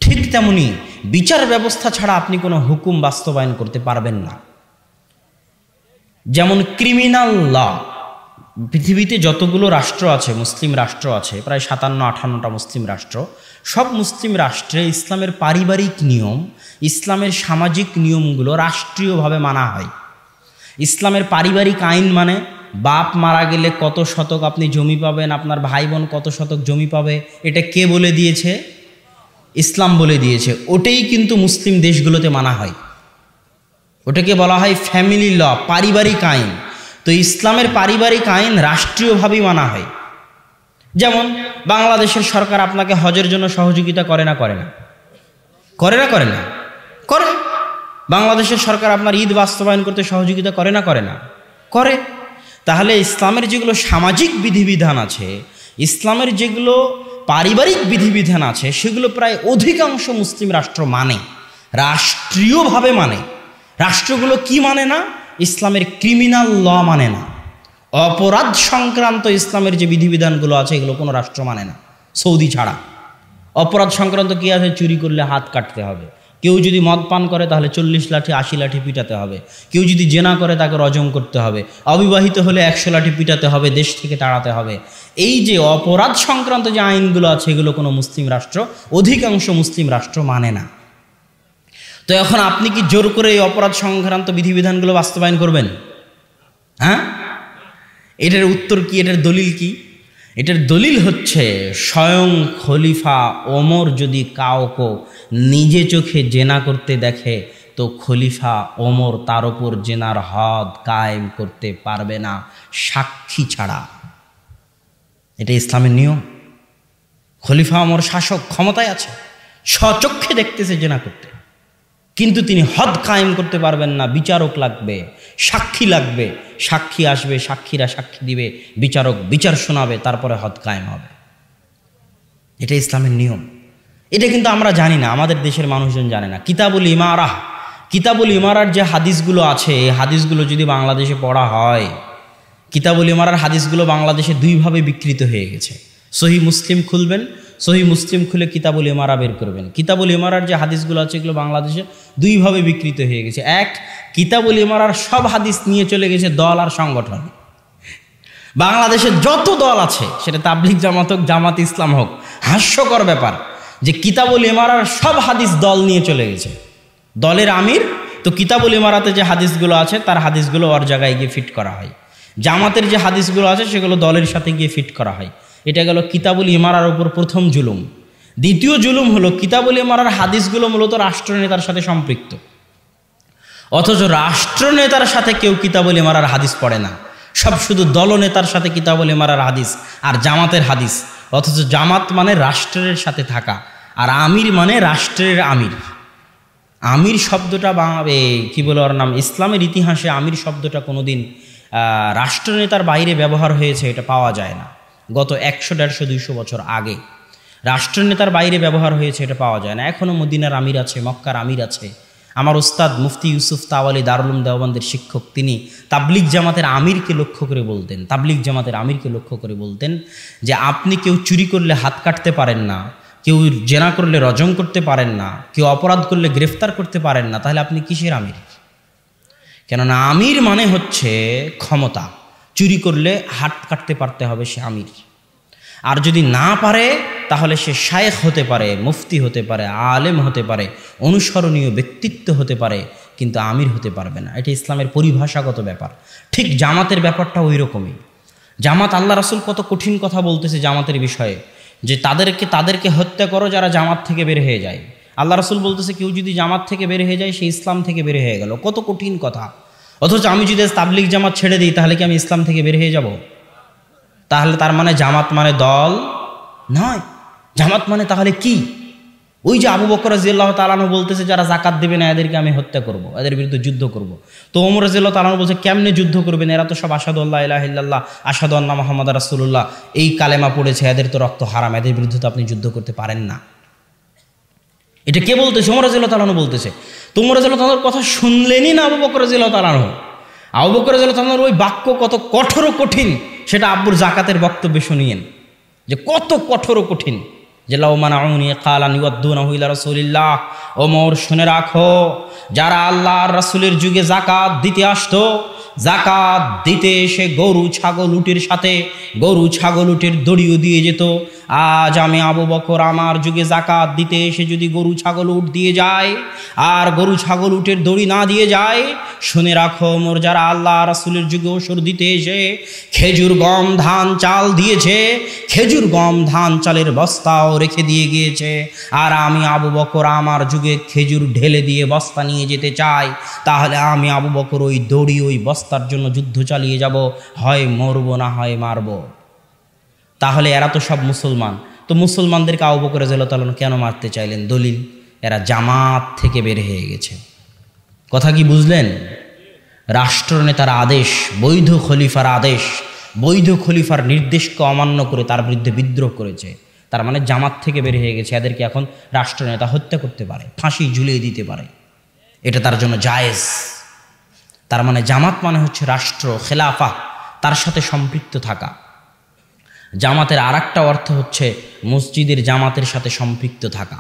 ঠিক তেমনি বিচার ব্যবস্থা ছাড়া আপনি কোনো হুকুম বাস্তবায়ন করতে পারবেন না। যেমন ক্রিমিনাল ল, পৃথিবীতে যতগুলো রাষ্ট্র আছে, মুসলিম রাষ্ট্র আছে প্রায় 57-58টা মুসলিম রাষ্ট্র, সব মুসলিম রাষ্ট্রে ইসলামের পারিবারিক নিয়ম, ইসলামের সামাজিক নিয়মগুলো রাষ্ট্রীয়ভাবে মানা হয়। ইসলামের পারিবারিক আইন মানে বাপ মারা গেলে কত শতক আপনি জমি পাবেন, আপনার ভাই বোন কত শতক জমি পাবে, এটা কে বলে দিয়েছে? ইসলাম বলে দিয়েছে। ওটাই কিন্তু মুসলিম দেশগুলোতে মানা হয়। ওটাকে বলা হয় ফ্যামিলি ল, পারিবারিক আইন। তো ইসলামের পারিবারিক আইন রাষ্ট্রীয়ভাবেই মানা হয়। যেমন বাংলাদেশের সরকার আপনাকে হজের জন্য সহযোগিতা করে না? করে না? করে না? করে না? করে। বাংলাদেশের সরকার আপনার ঈদ বাস্তবায়ন করতে সহযোগিতা করে না? করে না? করে। তাহলে ইসলামের যেগুলো সামাজিক বিধিবিধান আছে, ইসলামের যেগুলো পারিবারিক বিধিবিধান আছে, সেগুলো প্রায় অধিকাংশ মুসলিম রাষ্ট্র মানে, রাষ্ট্রীয়ভাবে মানে। রাষ্ট্রগুলো কি মানে না? ইসলামের ক্রিমিনাল ল মানে না। অপরাধ সংক্রান্ত ইসলামের যে বিধিবিধানগুলো আছে এগুলো কোনো রাষ্ট্র মানে না, সৌদি ছাড়া। অপরাধ সংক্রান্ত কি আছে? চুরি করলে হাত কাটতে হবে, কেউ যদি মদ পান করে তাহলে 40 লাঠি 80 লাঠি পিটাতে হবে, কেউ যদি জেনা করে তাকে রজম করতে হবে, অবিবাহিত হলে 100 লাঠি পিটাতে হবে, দেশ থেকে তাড়াতে হবে। এই যে অপরাধ সংক্রান্ত যে আইনগুলো আছে এগুলো কোনো মুসলিম রাষ্ট্র, অধিকাংশ মুসলিম রাষ্ট্র মানে না। তো এখন আপনি কি জোর করে এই অপরাধ সংক্রান্ত বিধিবিধানগুলো বাস্তবায়ন করবেন? হ্যাঁ, এটার উত্তর কি? এটার দলিল কি? এটার দলিল হচ্ছে স্বয়ং খলিফা ওমর যদি কাউকে নিজে চোখে জেনা করতে দেখে তো খলিফা ওমর তার উপর জেনার হদ কায়েম করতে পারবে না সাক্ষী ছাড়া। এটা ইসলামের নিয়ম। খলিফা ওমর শাসক, ক্ষমতায় আছে, স্বচক্ষে দেখতেছে জেনা করতে, কিন্তু তিনি হদ কায়েম করতে পারবেন না। বিচারক লাগবে, সাক্ষী লাগবে, সাক্ষী আসবে, সাক্ষীরা সাক্ষী দিবে, বিচারক বিচার শোনাবে, তারপরে হদ কায়েম হবে। এটা ইসলামের নিয়ম। এটা কিন্তু আমরা জানি না, আমাদের দেশের মানুষজন জানে না। কিতাবুল ইমারাহ, কিতাবুল ইমারার যে হাদিসগুলো আছে, এই হাদিসগুলো যদি বাংলাদেশে পড়া হয়, কিতাবুল ইমারার হাদিসগুলো বাংলাদেশে দুইভাবে বিকৃত হয়ে গেছে। সহি মুসলিম খুলবেন, সহি মুসলিম খুলে কিতাবুল ইমারা বের করবেন। কিতাবুল ইমারার যে হাদিসগুলো আছে এগুলো বাংলাদেশে দুইভাবে বিকৃত হয়ে গেছে। এক, কিতাবুল ইমারার সব হাদিস নিয়ে চলে গেছে দল আর সংগঠন। বাংলাদেশের যত দল আছে, সেটা তাবলিগ জামাত হোক, জামাত ইসলাম হোক, হাস্যকর ব্যাপার যে কিতাবুল ইমারার সব হাদিস দল নিয়ে চলে গেছে। দলের আমির তো কিতাবুল ইমারাতে যে হাদিসগুলো আছে তার হাদিসগুলো ওর জায়গায় গিয়ে ফিট করা হয়, জামাতের যে হাদিসগুলো আছে সেগুলো দলের সাথে গিয়ে ফিট করা হয়। এটা গেল কিতাবুল ইমারার উপর প্রথম জুলুম। দ্বিতীয় জুলুম হলো কিতাবুল ইমারার হাদিসগুলো মূলত রাষ্ট্রনেতার সাথে সম্পৃক্ত, অথচ রাষ্ট্রনেতার সাথে কেউ কিতাবুল ইমারার হাদিস পড়ে না, সব শুধু দলনেতার সাথে কিতাবুল ইমারার হাদিস আর জামাতের হাদিস। অথচ জামাত মানে রাষ্ট্রের সাথে থাকা, আর আমির মানে রাষ্ট্রের আমির। আমির শব্দটা কি বলে ওর নাম, ইসলামের ইতিহাসে আমির শব্দটা কোনোদিন রাষ্ট্রনেতার বাইরে ব্যবহার হয়েছে এটা পাওয়া যায় না। গত 100, 150, 200 বছর আগে রাষ্ট্রনেতার বাইরে ব্যবহার হয়েছে এটা পাওয়া যায় না। এখনও মদিনার আমির আছে, মক্কার আমির আছে। আমার উস্তাদ মুফতি ইউসুফ তাওয়ালি দারুল উলুম দেওবন্দের শিক্ষক, তিনি তাবলিগ জামাতের আমিরকে লক্ষ্য করে বলতেন, তাবলিগ জামাতের আমিরকে লক্ষ্য করে বলতেন যে আপনি কেউ চুরি করলে হাত কাটতে পারেন না, কেউ জেনা করলে রজম করতে পারেন না, কেউ অপরাধ করলে গ্রেফতার করতে পারেন না, তাহলে আপনি কিসের আমির? কেননা আমির মানে হচ্ছে ক্ষমতা। চুরি করলে হাত কাটতে পারতে হবে, সে আমির। আর যদি না পারে তাহলে সে শায়েখ হতে পারে, মুফতি হতে পারে, আলেম হতে পারে, অনুসরণীয় ব্যক্তিত্ব হতে পারে, কিন্তু আমির হতে পারবে না। এটা ইসলামের পরিভাষাগত ব্যাপার। ঠিক জামাতের ব্যাপারটা ওই রকমই। জামাত, আল্লাহ রাসূল কত কঠিন কথা বলতেছে জামাতের বিষয়ে, যে তাদেরকে হত্যা করো যারা জামাত থেকে বের হয়ে যায়। আল্লাহ রাসূল বলতেছে কেউ যদি জামাত থেকে বের হয়ে যায় সে ইসলাম থেকে বের হয়ে গেল। কত কঠিন কথা। অথচ আমি যদি তাবলিগ জামাত ছেড়ে দিই তাহলে কি আমি ইসলাম থেকে বের হয়ে যাব? তাহলে তার মানে জামাত মানে দল নয়। জামাত মানে তাহলে কি? ওই যে আবু বকর রাদিয়াল্লাহু তাআলা আনহু বলতেছে যারা যাকাত দেবে না এদেরকে আমি হত্যা করব, এদের বিরুদ্ধে যুদ্ধ করব। তো ওমর রাদিয়াল্লাহু তাআলা আনহু বলছে কেমনে যুদ্ধ করবেন? এরা তো সব আশহাদু আল্লা ইলাহা ইল্লাল্লাহ, আশহাদু আন্না মুহাম্মাদুর রাসূলুল্লাহ এই কালেমা পড়েছে, এদের তো রক্ত হারাম, এদের বিরুদ্ধে তো আপনি যুদ্ধ করতে পারেন না। এটা কে বলতেছে? ওমর রাদিয়াল্লাহু তাআলা আনহু বলতেছে। তো ওমর রাদিয়াল্লাহু তাআলার কথা শুনলেনই না আবু বকর রাদিয়াল্লাহু তাআলা আনহু। আবু বকর রাদিয়াল্লাহু তাআলা আনহুর ওই বাক্য কত কঠোর কঠিন সেটা আব্বুর যাকাতের বক্তব্যে শুনিয়েন, যে কত কঠোর কঠিন। যে লাউ মানাউনি কালান ইউদ্দুনাহু ইলা রাসূলিল্লাহ, ওমর শুনে রাখো, যারা আল্লাহর রাসূলের যুগে যাকাত দিতে আসতো, যাকাত দিতে এসে গরু ছাগল উটের সাথে গরু ছাগল উটের দড়িও দিয়ে যেত। আজ আমি আবু বকর আমার যুগে যাকাত দিতে এসে যদি গরু ছাগল উট দিয়ে যায় আর গরু ছাগল উটের দড়ি না দিয়ে যায়, শুনে রাখো ওমর যারা আল্লাহ রাসূলের যুগে ওসর দিতে এসে খেজুর গম ধান চাল দিয়েছে, খেজুর গম ধান চালের বস্তাও রেখে দিয়ে গিয়েছে, আর আমি আবু বকর আমার যুগে খেজুর ঢেলে দিয়ে বস্তা নিয়ে যেতে চাই, তাহলে আমি আবু বকর ওই দড়ি ওই বস্তার জন্য যুদ্ধ চালিয়ে যাব, হয় মরবো না হয় মারবো। তাহলে এরা তো সব মুসলমান, তো মুসলমানদেরকে আবু বকর রাদিয়াল্লাহু তাআলা কেন মারতে চাইলেন? দলিল, এরা জামাত থেকে বের হয়ে গেছে। কথা কি বুঝলেন? রাষ্ট্রনেতার আদেশ, বৈধ খলিফার আদেশ, বৈধ খলিফার নির্দেশকে অমান্য করে তার বিরুদ্ধে বিদ্রোহ করেছে, তার মানে জামাত থেকে বের হয়ে গেছে। এদেরকে এখন রাষ্ট্রনেতা হত্যা করতে পারে, ফাঁসি ঝুলিয়ে দিতে পারে, এটা তার জন্য জায়েজ। তার মানে জামাত মানে হচ্ছে রাষ্ট্র, খেলাফা, তার সাথে সম্পৃক্ত থাকা। জামাতের আরেকটা অর্থ হচ্ছে মসজিদের জামাতের সাথে সম্পৃক্ত থাকা।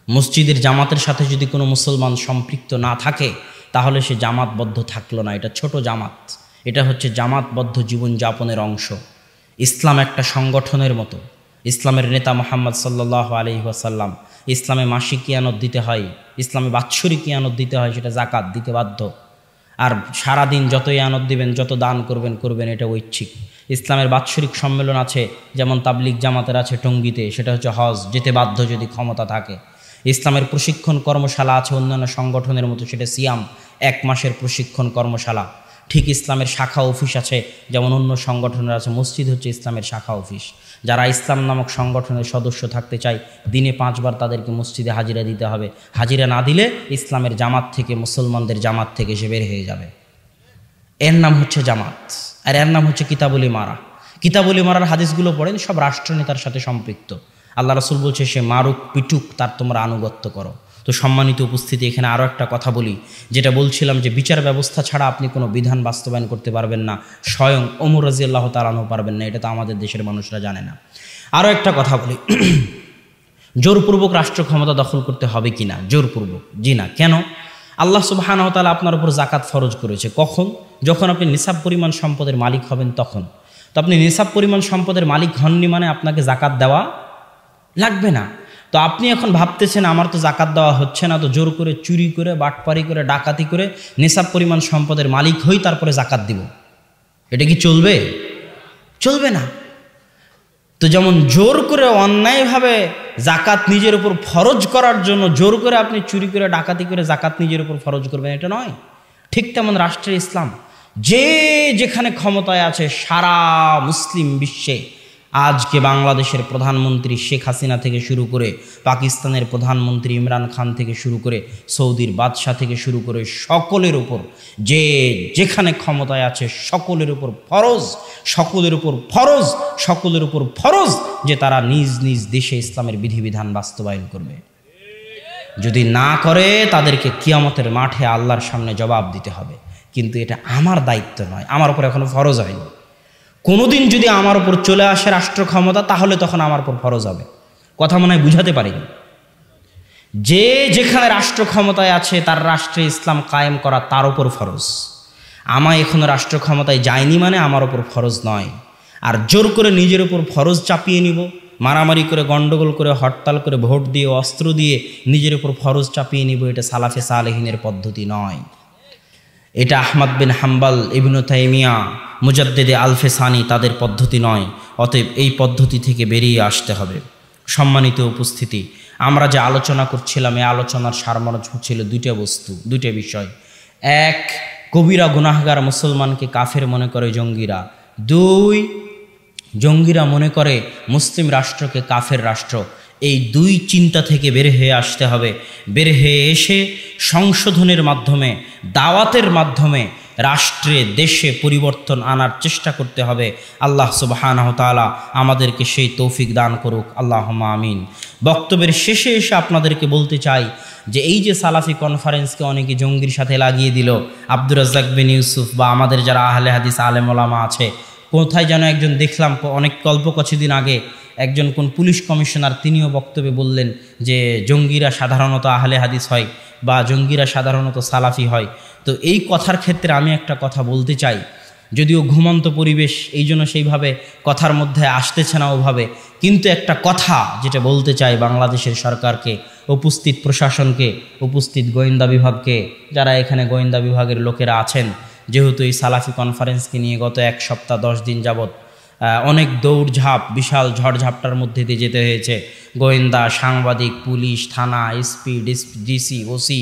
মসজিদের জামাতের সাথে যদি কোনো মুসলমান সম্পৃক্ত না থাকে তাহলে সে জামাতবদ্ধ থাকলো না, এটা ছোট জামাত। এটা হচ্ছে জামাতবদ্ধ জীবনযাপনের অংশ। ইসলাম একটা সংগঠনের মতো। ইসলামের নেতা মুহাম্মদ সাল্লাল্লাহু আলাইহি ওয়াসাল্লাম, ইসলামে মাসিক কিয়ানত দিতে হয়, ইসলামে বাৎসরিক কিয়ানত দিতে হয়, সেটা যাকাত দিতে বাধ্য। আর সারাদিন যত ইয়ানত দিবেন, যত দান করবেন, এটা ঐচ্ছিক। ইসলামের বাৎসরিক সম্মেলন আছে, যেমন তাবলিগ জামাতের আছে টঙ্গীতে, সেটা হচ্ছে হজ, যেতে বাধ্য যদি ক্ষমতা থাকে। ইসলামের প্রশিক্ষণ কর্মশালা আছে অন্যান্য সংগঠনের মতো, সেটা সিয়াম, 1 মাসের প্রশিক্ষণ কর্মশালা। ঠিক ইসলামের শাখা অফিস আছে, যেমন অন্য সংগঠনের আছে, মসজিদ হচ্ছে ইসলামের শাখা অফিস। যারা ইসলাম নামক সংগঠনের সদস্য থাকতে চায়, দিনে 5 বার তাদেরকে মসজিদে হাজিরা দিতে হবে। হাজিরা না দিলে ইসলামের জামাত থেকে, মুসলমানদের জামাত থেকে সে বের হয়ে যাবে। এর নাম হচ্ছে জামাত, আর এর নাম হচ্ছে কিতাবুল ইমারা। কিতাবুল ইমারার হাদিসগুলো পড়েন, সব রাষ্ট্রনেতার সাথে সম্পৃক্ত। আল্লাহ রাসূল বলছে, সে মারুক পিটুক, তার তোমরা আনুগত্য করো। তো সম্মানিত উপস্থিতি, এখানে আরও একটা কথা বলি, যেটা বলছিলাম যে বিচার ব্যবস্থা ছাড়া আপনি কোনো বিধান বাস্তবায়ন করতে পারবেন না। স্বয়ং ওমর রাদিয়াল্লাহু তাআলা আনহু পারবেন না, এটা তো আমাদের দেশের মানুষরা জানে না। আরও একটা কথা বলি, জোরপূর্বক রাষ্ট্র ক্ষমতা দখল করতে হবে কি না? জোরপূর্বক জি না। কেন? আল্লাহ সুবহানাহু ওয়া তাআলা আপনার উপর জাকাত ফরজ করেছে। কখন? যখন আপনি নিসাব পরিমাণ সম্পদের মালিক হবেন তখন। তো আপনি নিসাব পরিমাণ সম্পদের মালিক হননি মানে আপনাকে জাকাত দেওয়া লাগবে না। তো আপনি এখন ভাবতেছেন আমার তো জাকাত দেওয়া হচ্ছে না, তো জোর করে চুরি করে, বাটপারি করে, ডাকাতি করে নিসাব পরিমাণ সম্পদের মালিক হই, তারপরে জাকাত দিব। এটা কি চলবে? চলবে না। তো যেমন জোর করে অন্যায়ভাবে জাকাত নিজের উপর ফরজ করার জন্য জোর করে আপনি চুরি করে, ডাকাতি করে জাকাত নিজের উপর ফরজ করবেন, এটা নয়। ঠিক তেমন রাষ্ট্রের ইসলাম যে যেখানে ক্ষমতায় আছে, সারা মুসলিম বিশ্বে আজকে বাংলাদেশের প্রধানমন্ত্রী শেখ হাসিনা থেকে শুরু করে, পাকিস্তানের প্রধানমন্ত্রী ইমরান খান থেকে শুরু করে, সৌদির বাদশাহ থেকে শুরু করে, সকলের উপর যে যেখানে ক্ষমতায় আছে সকলের উপর ফরজ, সকলের উপর ফরজ, সকলের উপর ফরজ যে তারা নিজ নিজ দেশে ইসলামের বিধিবিধান বাস্তবায়ন করবে। যদি না করে তাদেরকে কিয়ামতের মাঠে আল্লাহর সামনে জবাব দিতে হবে। কিন্তু এটা আমার দায়িত্ব নয়, আমার উপর এখনো ফরজ হয়নি। কোনোদিন যদি আমার উপর চলে আসে রাষ্ট্র ক্ষমতা, তাহলে তখন আমার উপর ফরজ হবে। কথা মনে হয় বুঝাতে পারিনি। যে যেখানে রাষ্ট্র ক্ষমতায় আছে তার রাষ্ট্রে ইসলাম কায়েম করা তার উপর ফরজ। আমায় এখনো রাষ্ট্র ক্ষমতায় যায়নি মানে আমার উপর ফরজ নয়। আর জোর করে নিজের উপর ফরজ চাপিয়ে নিব, মারামারি করে, গন্ডগোল করে, হরতাল করে, ভোট দিয়ে, অস্ত্র দিয়ে নিজের উপর ফরজ চাপিয়ে নিব, এটা সালাফে সালেহিনের পদ্ধতি নয়। এটা আহমদ বিন হাম্বল, ইবনু তাইমিয়া, মুজাদ্দিদে আলফেসানি তাদের পদ্ধতি নয়। অতএব এই পদ্ধতি থেকে বেরিয়ে আসতে হবে। সম্মানিত উপস্থিতি, আমরা যে আলোচনা করছিলাম, এই আলোচনার সারমর্ম ছিল দুইটা বিষয়। এক, কবিরা গুনাহগার মুসলমানকে কাফের মনে করে জঙ্গিরা। 2, জঙ্গিরা মনে করে মুসলিম রাষ্ট্রকে কাফের রাষ্ট্র। এই 2 চিন্তা থেকে বের হয়ে আসতে হবে। বের হয়ে এসে সংশোধনের মাধ্যমে, দাওয়াতের মাধ্যমে রাষ্ট্রে, দেশে পরিবর্তন আনার চেষ্টা করতে হবে। আল্লাহ সুবহানাহু ওয়া তাআলা আমাদেরকে সেই তৌফিক দান করুক, আল্লাহুম্মা আমিন। বক্তব্যের শেষে এসে আপনাদেরকে বলতে চাই যে এই যে সালাফি কনফারেন্সকে অনেকে জঙ্গির সাথে লাগিয়ে দিল, আব্দুর রাজ্জাক বিন ইউসুফ বা আমাদের যারা আহলে হাদিস আলেম ওলামা আছে, কোথায় যেন একজন দেখলাম অনেক কিছুদিন আগে একজন কোন পুলিশ কমিশনার, তিনিও বক্তব্যে বললেন যে জঙ্গিরা সাধারণত আহলে হাদিস হয় বা জঙ্গিরা সাধারণত সালাফি হয়। তো এই কথার ক্ষেত্রে আমি একটা কথা বলতে চাই, যদিও ঘুমন্ত পরিবেশ, এই জন্য সেইভাবে কথার মধ্যে আসতেছে না ওভাবে, কিন্তু একটা কথা যেটা বলতে চাই বাংলাদেশের সরকারকে, উপস্থিত প্রশাসনকে, উপস্থিত গোয়েন্দা বিভাগকে, যারা এখানে গোয়েন্দা বিভাগের লোকেরা আছেন, যেহেতু এই সালাফি কনফারেন্সকে নিয়ে গত 1 সপ্তাহ 10 দিন যাবৎ অনেক দৌড়ঝাঁপ, বিশাল ঝড়ঝাপটার মধ্যে দিয়ে যেতে হয়েছে। গোয়েন্দা, সাংবাদিক, পুলিশ, থানা, এসপি, ডিসি, ওসি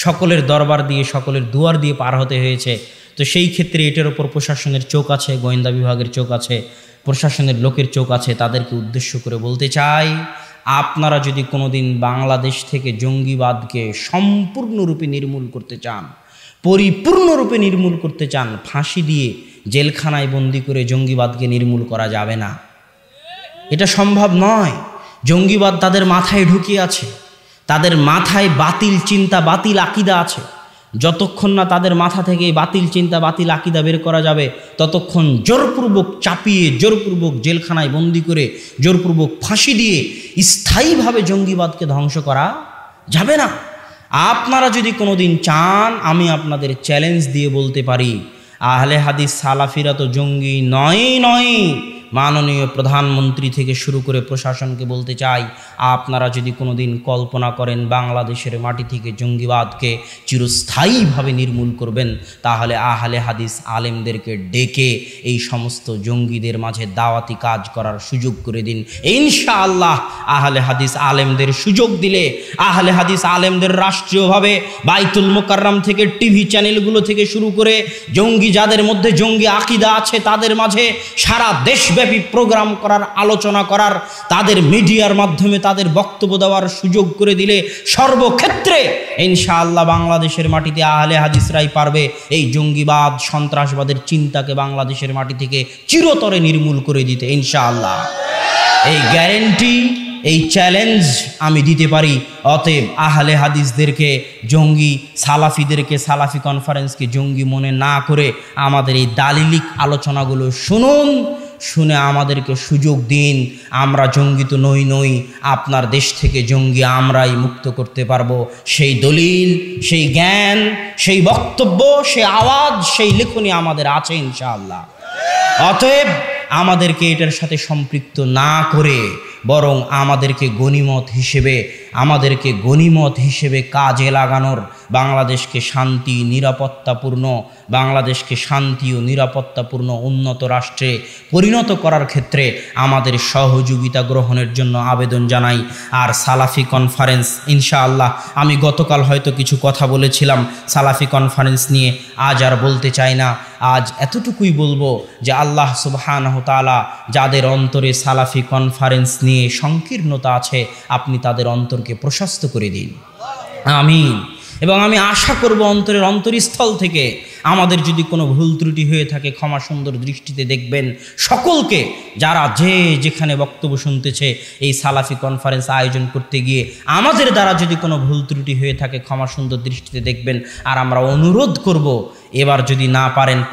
সকলের দরবার দিয়ে, সকলের দুয়ার দিয়ে পার হতে হয়েছে। তো সেই ক্ষেত্রে এটার ওপর প্রশাসনের চোখ আছে, গোয়েন্দা বিভাগের চোখ আছে, প্রশাসনের লোকের চোখ আছে। তাদেরকে উদ্দেশ্য করে বলতে চাই, আপনারা যদি কোনোদিন বাংলাদেশ থেকে জঙ্গিবাদকে সম্পূর্ণরূপে নির্মূল করতে চান, পরিপূর্ণরূপে নির্মূল করতে চান, ফাঁসি দিয়ে জেলখানায় বন্দি করে জঙ্গিবাদকে নির্মূল করা যাবে না। এটা সম্ভব নয়। জঙ্গিবাদ তাদের মাথায় ঢুকিয়ে আছে, তাদের মাথায় বাতিল চিন্তা, বাতিল আকিদা আছে। যতক্ষণ না তাদের মাথা থেকে বাতিল চিন্তা, বাতিল আকিদা বের করা যাবে, ততক্ষণ জোরপূর্বক চাপিয়ে, জোরপূর্বক জেলখানায় বন্দি করে, জোরপূর্বক ফাঁসি দিয়ে স্থায়ীভাবে জঙ্গিবাদকে ধ্বংস করা যাবে না। আপনারা যদি কোনোদিন চান, আমি আপনাদের চ্যালেঞ্জ দিয়ে বলতে পারি, আহলে হাদিস সালাফিরা তো জঙ্গি নয়, মাননীয় প্রধানমন্ত্রী থেকে শুরু করে প্রশাসনকে বলতে চাই, আপনারা যদি কোনো দিন কল্পনা করেন বাংলাদেশের মাটি থেকে জঙ্গিবাদকে চিরস্থায়ীভাবে নির্মূল করবেন, তাহলে আহলে হাদিস আলেমদেরকে ডেকে এই সমস্ত জঙ্গিদের মাঝে দাওয়াতি কাজ করার সুযোগ করে দিন। ইনশাআল্লাহ আহলে হাদিস আলেমদের সুযোগ দিলে, আহলে হাদিস আলেমদের রাষ্ট্রীয়ভাবে বাইতুল মোকাররম থেকে টিভি চ্যানেলগুলো থেকে শুরু করে জঙ্গি যাদের মধ্যে জঙ্গি আকীদা আছে তাদের মাঝে সারা দেশব্যাপী প্রোগ্রাম করার, আলোচনা করার, তাদের মিডিয়ার মাধ্যমে তাদের বক্তব্য দেওয়ার সুযোগ করে দিলে সর্বক্ষেত্রে ইনশাআল্লাহ বাংলাদেশের মাটিতে আহলে হাদিসরাই পারবে এই জঙ্গিবাদ সন্ত্রাসবাদের চিন্তাকে বাংলাদেশের মাটি থেকে চিরতরে নির্মূল করে দিতে ইনশাআল্লাহ। এই গ্যারেন্টি, এই চ্যালেঞ্জ আমি দিতে পারি। অতএব আহলে হাদিসদেরকে জঙ্গি, সালাফিদেরকে, সালাফি কনফারেন্সকে জঙ্গি মনে না করে আমাদের এই দালিলিক আলোচনাগুলো শুনুন, শুনে আমাদেরকে সুযোগ দিন। আমরা জঙ্গি তো নই, আপনার দেশ থেকে জঙ্গি আমরাই মুক্ত করতে পারবো। সেই দলিল, সেই জ্ঞান, সেই বক্তব্য, সেই আওয়াজ, সেই লেখনী আমাদের আছে ইনশাআল্লাহ। অতএব আমাদেরকে এটার সাথে সম্পৃক্ত না করে বরং আমাদেরকে গনিমত হিসেবে কাজে লাগানোর, বাংলাদেশকে শান্তি ও নিরাপত্তাপূর্ণ উন্নত রাষ্ট্রে পরিণত করার ক্ষেত্রে আমাদের সহযোগিতা গ্রহণের জন্য আবেদন জানাই। আর সালাফি কনফারেন্স ইনশাআল্লাহ, আমি গতকাল হয়তো কিছু কথা বলেছিলাম সালাফি কনফারেন্স নিয়ে, আজ আর বলতে চাই না। আজ এতটুকুই বলবো যে আল্লাহ সুবহানাহু ওয়া তাআলা যাদের অন্তরে সালাফি কনফারেন্স নিয়ে সংকীর্ণতা আছে, আপনি তাদের অন্তরকে প্রশস্ত করে দিন, আমিন। এবং আমি আশা করব অন্তরের অন্তরস্থল থেকে আমাদের যদি কোনো ভুল ত্রুটি হয়ে থাকে ক্ষমা সুন্দর দৃষ্টিতে দেখবেন। সকলকে যারা যেখানে বক্তব্য শুনতেছে এই সালাফি কনফারেন্স আয়োজন করতে গিয়ে আমাদের দ্বারা যদি কোনো ভুল ত্রুটি হয়ে থাকে ক্ষমা সুন্দর দৃষ্টিতে দেখবেন। আর আমরা অনুরোধ করব, এবার যদি না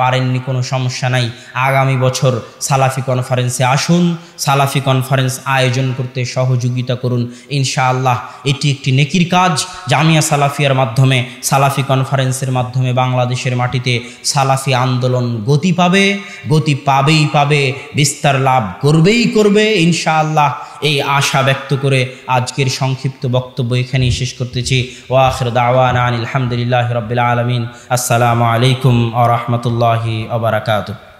পারেননি কোনো সমস্যা নাই, আগামী বছর সালাফি কনফারেন্সে আসুন, সালাফি কনফারেন্স আয়োজন করতে সহযোগিতা করুন ইনশাআল্লাহ। এটি একটি নেকির কাজ। জামিয়া সালাফিয়ার মাধ্যমে, সালাফি কনফারেন্সের মাধ্যমে বাংলাদেশের মাটিতে সালাফি আন্দোলন গতি পাবে, বিস্তার লাভ করবে ইনশাআল্লাহ। এই আশা ব্যক্ত করে আজকের সংক্ষিপ্ত বক্তব্য এখানেই শেষ করতেছি। ওয়া আখিরু দাওয়ানা আলহামদুলিল্লাহি রাব্বিল আলামিন। আসসালামু আলাইকুম ওয়া রাহমাতুল্লাহি ওয়া বারাকাতুহু।